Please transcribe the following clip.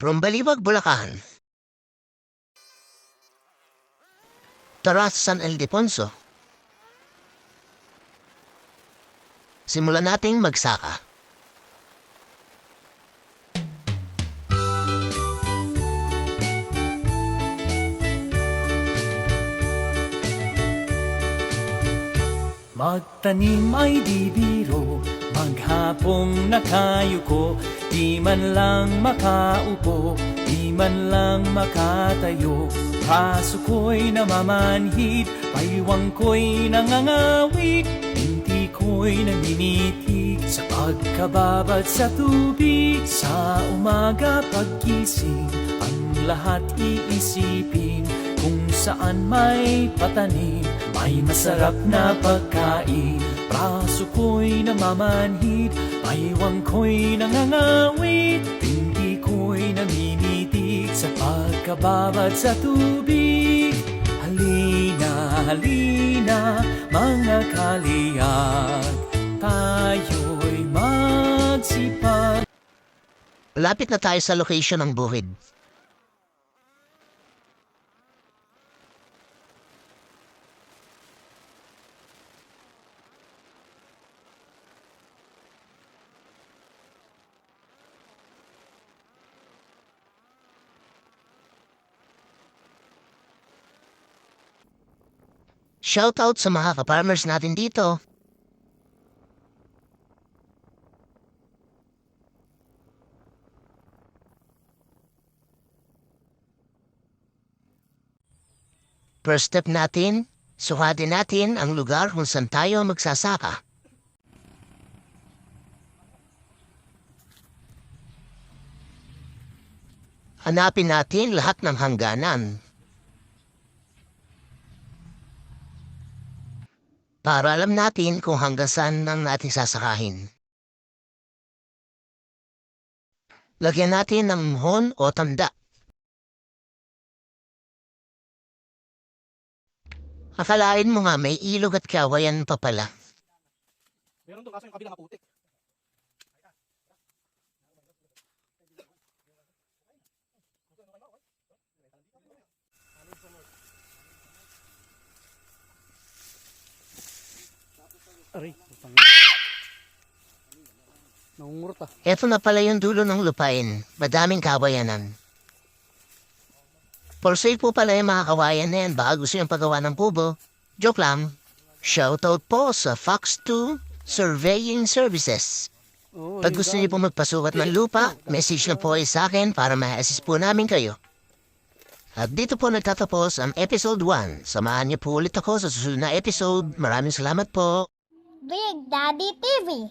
From Baliwag, Bulacan. Tara sa San Ildefonso. Simulan nating magsaka. Magtanim ay di biro, maghapong nakayuko, di man lang makaupo, di man lang makatayo. Braso ko'y namamanhid, paywang ko'y nangangawit, binti ko'y naninitig sa pagkababad sa tubig. Sa umaga paggising, ang lahat iisipin, kung saan may patanim, may masarap na pagkain. Braso ko'y namamanhid, paywang ko'y nangangawit, binti ko'y namimitig sa pagkababad sa tubig. Halina, halina, mga kaliyag, tayo'y magsipag. Malapit na tayo sa location ng buhid. Shoutout sa mga ka-farmers natin dito. First step natin, sukatin natin ang lugar kung saan tayo magsasaka. Hanapin natin lahat ng hangganan para alam natin kung hanggang saan nang natin sasakahin. Lagyan natin ng muhon o tanda. Akalain mo nga may ilog at kawayan pa pala. Meron doon kaso yung kabila kaputik. Aray, nangungurot ah. Eto na pala yung dulo ng lupain. Madaming kawayanan. For sale po pala yung mga kawayan na yan. Baka gusto yung paggawa ng kubo. Joke lang. Shoutout po sa Fox 2 Surveying Services. Pag gusto niyo po magpasukat ng lupa, message na po kayo sa akin para ma-assist po namin kayo. At dito po nagtatapos ang episode 1. Samahan niyo po ulit ako sa susunod na episode. Maraming salamat po. Big Daddy TV.